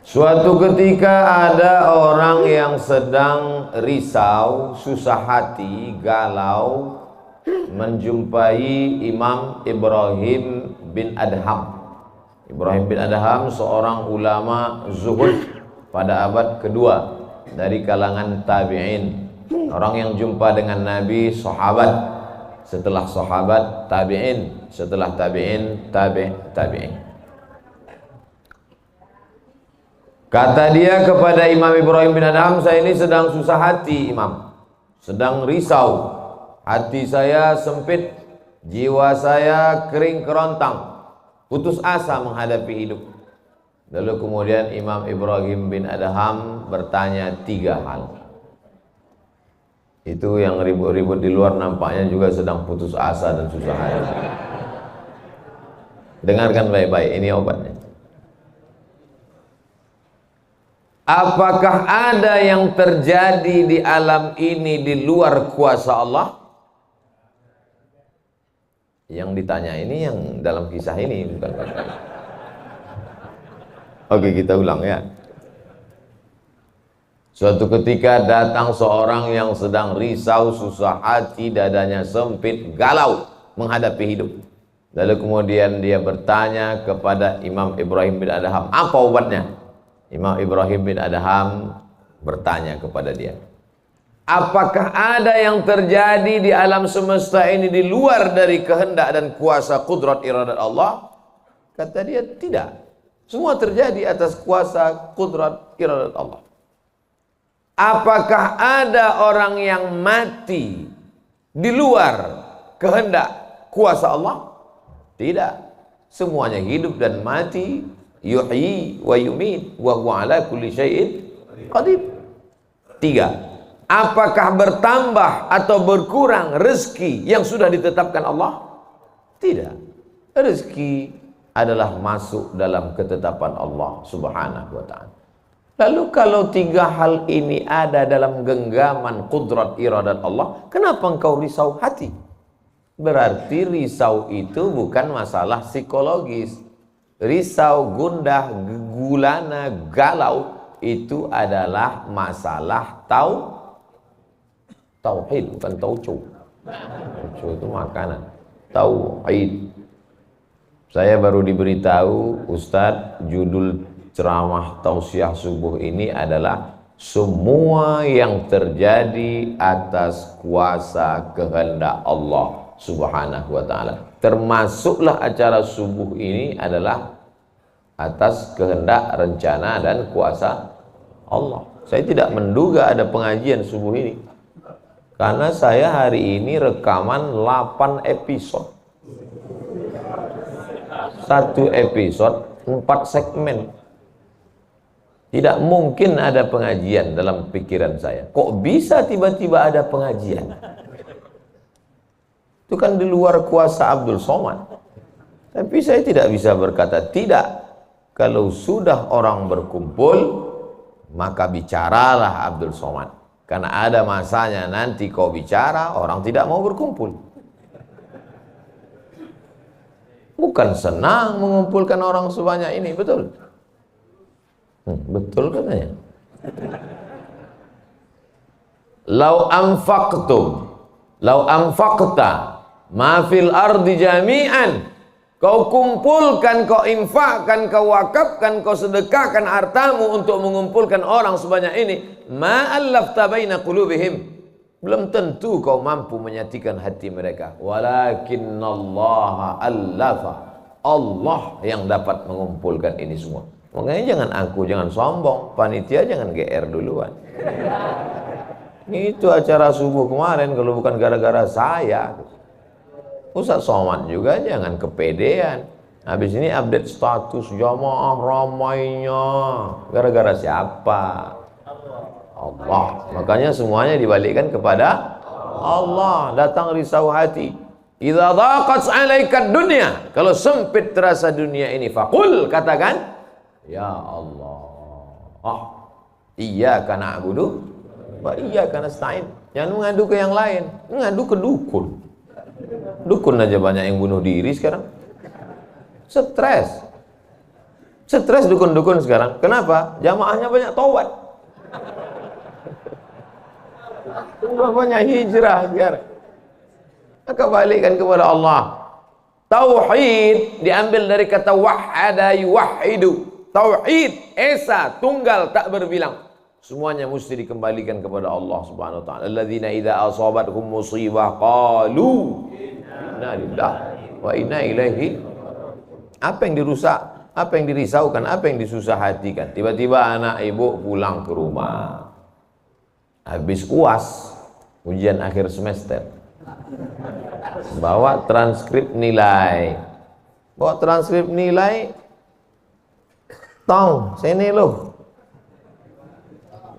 Suatu ketika ada orang yang sedang risau, susah hati, galau, menjumpai Imam Ibrahim bin Adham. Ibrahim bin Adham seorang ulama zuhud pada abad kedua dari kalangan tabi'in. Orang yang jumpa dengan Nabi, sahabat, setelah sahabat tabi'in, setelah tabi'in tabi'in. Kata dia kepada Imam Ibrahim bin Adham, saya ini sedang susah hati Imam, sedang risau, hati saya sempit, jiwa saya kering kerontang, putus asa menghadapi hidup. Lalu kemudian Imam Ibrahim bin Adham bertanya 3 hal. Itu yang ribut-ribut di luar nampaknya juga sedang putus asa dan susah hati. Dengarkan baik-baik, ini obatnya. Apakah ada yang terjadi di alam ini di luar kuasa Allah? Yang ditanya ini yang dalam kisah ini, bukan kisah. Oke, kita ulang ya. Suatu ketika datang seorang yang sedang risau, susah hati, dadanya sempit, galau menghadapi hidup. Lalu kemudian dia bertanya kepada Imam Ibrahim bin Adham, apa obatnya? Imam Ibrahim bin Adham bertanya kepada dia, apakah ada yang terjadi di alam semesta ini di luar dari kehendak dan kuasa kudrat iradat Allah? Kata dia, tidak. Semua terjadi atas kuasa kudrat iradat Allah. Apakah ada orang yang mati di luar kehendak kuasa Allah? Tidak. Semuanya hidup dan mati. Yuhyi wa yumit wa huwa ala kulli syai'in qadir. 3. Apakah bertambah atau berkurang rezeki yang sudah ditetapkan Allah? Tidak. Rezeki adalah masuk dalam ketetapan Allah Subhanahu wa ta'ala. Lalu kalau 3 hal ini ada dalam genggaman kudrat iradat Allah, kenapa engkau risau hati? Berarti risau itu bukan masalah psikologis. Risau, gundah, gulana, galau itu adalah masalah tauhid, bukan tauco. Tauco itu makanan. Tauhid. Saya baru diberitahu, Ustadz, judul ceramah tausiah subuh ini adalah semua yang terjadi atas kuasa kehendak Allah Subhanahu wa ta'ala. Termasuklah acara subuh ini adalah atas kehendak, rencana dan kuasa Allah. Saya tidak menduga ada pengajian subuh ini, karena saya hari ini rekaman 8 episode. 1 episode 4 segmen. Tidak mungkin ada pengajian dalam pikiran saya. Kok bisa tiba-tiba ada pengajian? Itu kan di luar kuasa Abdul Somad. Tapi saya tidak bisa berkata tidak. Kalau sudah orang berkumpul, maka bicaralah Abdul Somad. Karena ada masanya nanti kau bicara, orang tidak mau berkumpul. Bukan senang mengumpulkan orang sebanyak ini, betul? Betul katanya. Lau anfaqta ma fil ardi jami'an, kau kumpulkan, kau infakkan, kau wakafkan, kau sedekahkan hartamu untuk mengumpulkan orang sebanyak ini, ma allafta baina qulubihim, belum tentu kau mampu menyatukan hati mereka. Walakinnallaha allafa, Allah yang dapat mengumpulkan ini semua. Makanya jangan aku, jangan sombong, panitia jangan GR duluan. Itu acara subuh kemarin kalau bukan gara-gara saya. Ustaz Somad juga jangan kepedean. Habis ini update status jamaah ramainya. Gara-gara siapa? Allah. Makanya semuanya dibalikkan kepada Allah. Datang risau hati. Idza dhaqat 'alaika dunya, kalau sempit terasa dunia ini, faqul, katakan, ya Allah, iyyaka na'budu wa iyyaka nasta'in. Jangan mengadu ke yang lain, mengadu ke dukun. Dukun aja banyak yang bunuh diri sekarang. Stres. Stres dukun-dukun sekarang. Kenapa? Jamaahnya banyak taubat. Banyak hijrah sekarang. Maka balikkan kepada Allah. Tauhid diambil dari kata wahada yuwahidu. Tauhid, esa, tunggal, tak berbilang. Semuanya mesti dikembalikan kepada Allah Subhanahu wa taala. Alladzina idza asabathum musibah qalu inna lillahi wa inna ilaihi. Apa yang dirusak, apa yang dirisaukan, apa yang disusah hatikan. Tiba-tiba anak ibu pulang ke rumah. Habis UAS, ujian akhir semester. Bawa transkrip nilai. Bawa transkrip nilai. Tong, sini loh.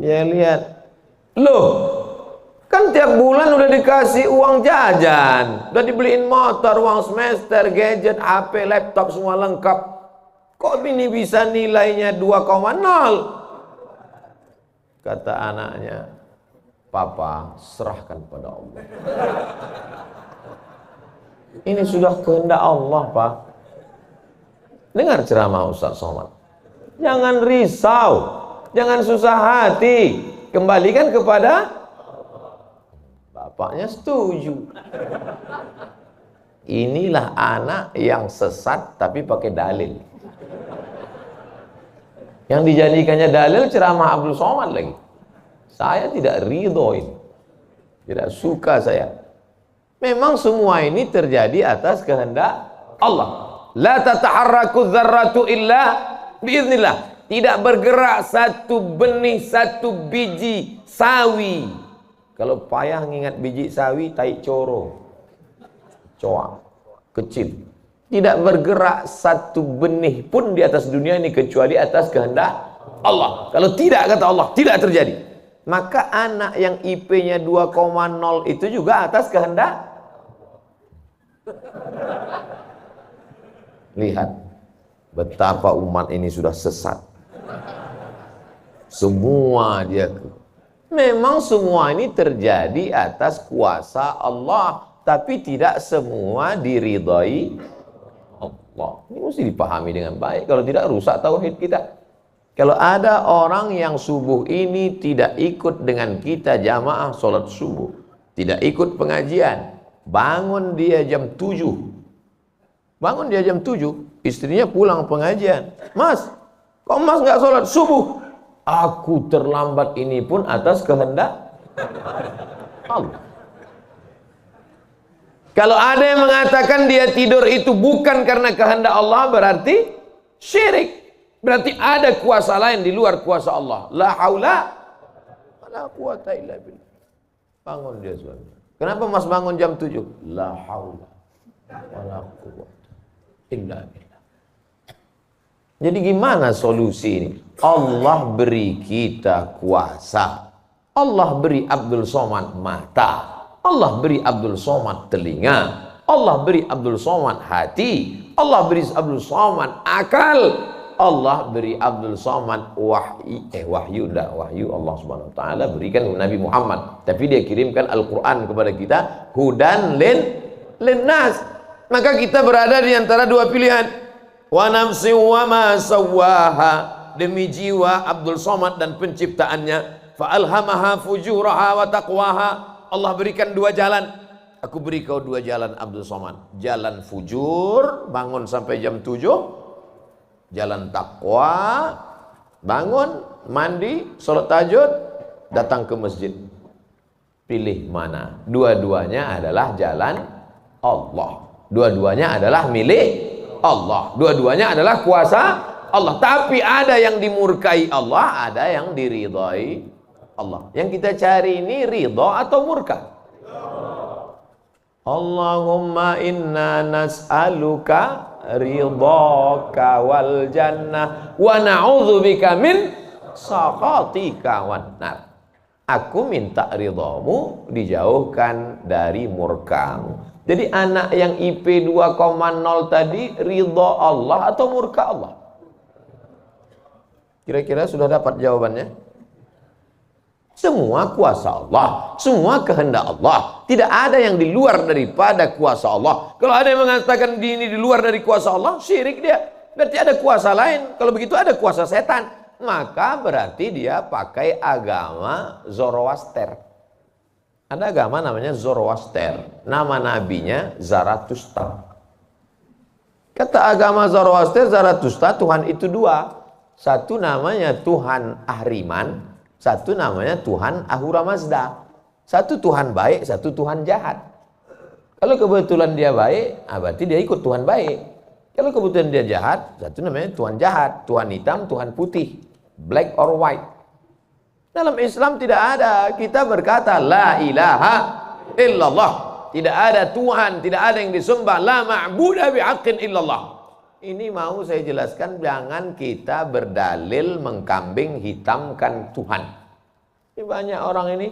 Dia lihat, loh, kan tiap bulan udah dikasih uang jajan, udah dibeliin motor, uang semester, gadget, HP, laptop semua lengkap. Kok ini bisa nilainya 2,0? Kata anaknya, Papa, serahkan pada Allah. Ini sudah kehendak Allah, Pak. Dengar ceramah Ustaz Somad. Jangan risau. Jangan susah hati, kembalikan kepada bapaknya setuju. Inilah anak yang sesat tapi pakai dalil. Yang dijadikannya dalil ceramah Abdul Somad lagi. Saya tidak ridho ini. Tidak suka saya. Memang semua ini terjadi atas kehendak Allah. La tataharraku dzarratu illa biiznillah. Tidak bergerak satu benih, satu biji sawi. Kalau payah ngingat biji sawi, tai coro. Coa, kecil. Tidak bergerak satu benih pun di atas dunia ini kecuali atas kehendak Allah. Kalau tidak, kata Allah, tidak terjadi. Maka anak yang IP-nya 2,0 itu juga atas kehendak. Lihat betapa umat ini sudah sesat. Semua dia, memang semua ini terjadi atas kuasa Allah, tapi tidak semua diridhai Allah. Ini mesti dipahami dengan baik, kalau tidak rusak tauhid kita. Kalau ada orang yang subuh ini tidak ikut dengan kita jamaah sholat subuh, tidak ikut pengajian, bangun dia jam 7, bangun dia jam 7, istrinya pulang pengajian, Mas, kok Mas nggak sholat subuh? Aku terlambat ini pun atas kehendak Allah. Kalau ada yang mengatakan dia tidur itu bukan karena kehendak Allah, berarti syirik. Berarti ada kuasa lain di luar kuasa Allah. La haula wala quwata illa billah. Bangun dia suami. Kenapa Mas bangun jam 7? La haula wala quwata illa billah. Jadi gimana solusi ini? Allah beri kita kuasa. Allah beri Abdul Somad mata. Allah beri Abdul Somad telinga. Allah beri Abdul Somad hati. Allah beri Abdul Somad akal. Allah beri Abdul Somad wahyu Allah Subhanahu wa taala berikan Nabi Muhammad. Tapi dia kirimkan Al-Qur'an kepada kita, hudan linnas. Maka kita berada di antara dua pilihan. Wa nafsi wa ma sawwaha, demi jiwa Abdul Somad dan penciptaannya, fa alhamaha fujuraha wa taqwaha. Allah berikan dua jalan. Aku beri kau dua jalan Abdul Somad. Jalan fujur, bangun sampai jam 7. Jalan takwa, bangun, mandi, sholat tahajud, datang ke masjid. Pilih mana? Dua-duanya adalah jalan Allah. Dua-duanya adalah milik Allah. Dua-duanya adalah kuasa Allah. Tapi ada yang dimurkai Allah, ada yang diridhai Allah. Yang kita cari ini ridha atau murka? Allahumma inna nas'aluka ridhaka wal jannah wa na'udzubika min sakhatika wan nar. Aku minta ridhamu, dijauhkan dari murkamu. Jadi anak yang IP 2,0 tadi ridha Allah atau murka Allah? Kira-kira sudah dapat jawabannya? Semua kuasa Allah, semua kehendak Allah. Tidak ada yang di luar daripada kuasa Allah. Kalau ada yang mengatakan ini di luar dari kuasa Allah, syirik dia. berarti ada kuasa lain. Kalau begitu ada kuasa setan, maka berarti dia pakai agama Zoroaster. Ada agama namanya Zoroaster, nama nabinya Zarathustra. Kata agama Zoroaster, Zarathustra, Tuhan itu dua. Satu namanya Tuhan Ahriman, satu namanya Tuhan Ahura Mazda. Satu Tuhan baik, satu Tuhan jahat. Kalau kebetulan dia baik, berarti dia ikut Tuhan baik. Kalau kebetulan dia jahat, satu namanya Tuhan jahat. Tuhan hitam, Tuhan putih, black or white. Dalam Islam tidak ada. Kita berkata la ilaha illallah. Tidak ada Tuhan, tidak ada yang disembah. La ma'budah bihaqqin illallah. Ini mau saya jelaskan, jangan kita berdalil mengkambing hitamkan Tuhan. Ini banyak orang ini,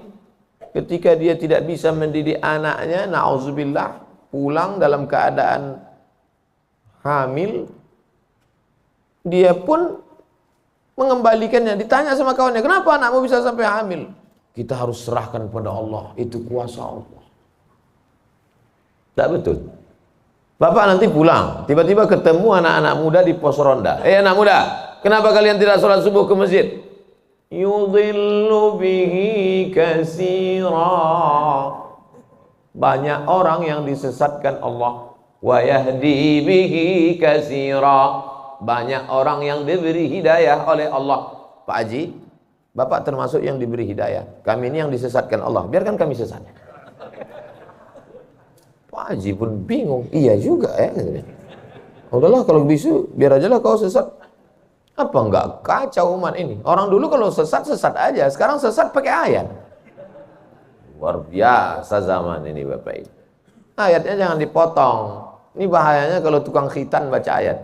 ketika dia tidak bisa mendidik anaknya, na'udzubillah, pulang dalam keadaan hamil, dia pun mengembalikannya. Ditanya sama kawannya, kenapa anakmu bisa sampai hamil? Kita harus serahkan pada Allah, itu kuasa Allah. Tak betul. Bapak nanti pulang, tiba-tiba ketemu anak-anak muda di pos ronda. Anak muda, kenapa kalian tidak sholat subuh ke masjid? Yudhillu bihi katsira. Banyak orang yang disesatkan Allah. Wa yahdi bihi katsira. Banyak orang yang diberi hidayah oleh Allah. Pak Haji, Bapak termasuk yang diberi hidayah. Kami ini yang disesatkan Allah. Biarkan kami sesat. Pak Haji pun bingung. Iya juga ya. Udahlah kalau bisu, biar aja lah kau sesat. Apa enggak kacau umat ini? Orang dulu kalau sesat, sesat aja. Sekarang sesat pakai ayat. Luar biasa zaman ini Bapak Ibu. Ayatnya jangan dipotong. Ini bahayanya kalau tukang khitan baca ayat.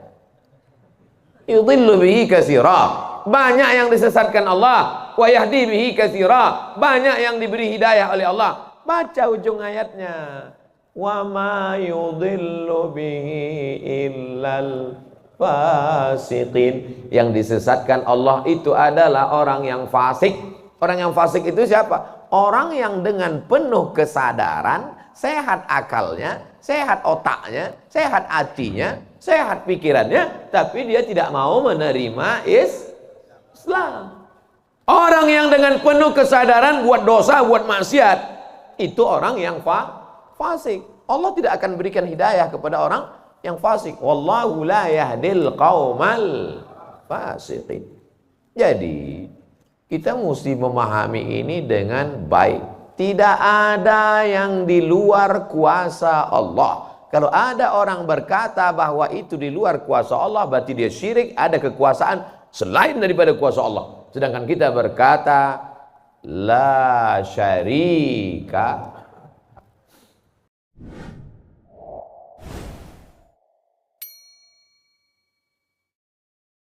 Yudhillu bihi katsira. Banyak yang disesatkan Allah. Wa yahdi bihi katsira. Banyak yang diberi hidayah oleh Allah. Baca ujung ayatnya. Wa ma yudhillu bihi illal fasiqin. Yang disesatkan Allah itu adalah orang yang fasik. Orang yang fasik itu siapa? Orang yang dengan penuh kesadaran, sehat akalnya, sehat otaknya, sehat hatinya, sehat pikirannya, tapi dia tidak mau menerima Islam. Orang yang dengan penuh kesadaran buat dosa, buat maksiat, itu orang yang fasik. Allah tidak akan berikan hidayah kepada orang yang fasik. Wallahu la yahdil qaumal fasiqin. Jadi kita mesti memahami ini dengan baik. Tidak ada yang di luar kuasa Allah. Kalau ada orang berkata bahwa itu di luar kuasa Allah, berarti dia syirik, ada kekuasaan selain daripada kuasa Allah. Sedangkan kita berkata la syarika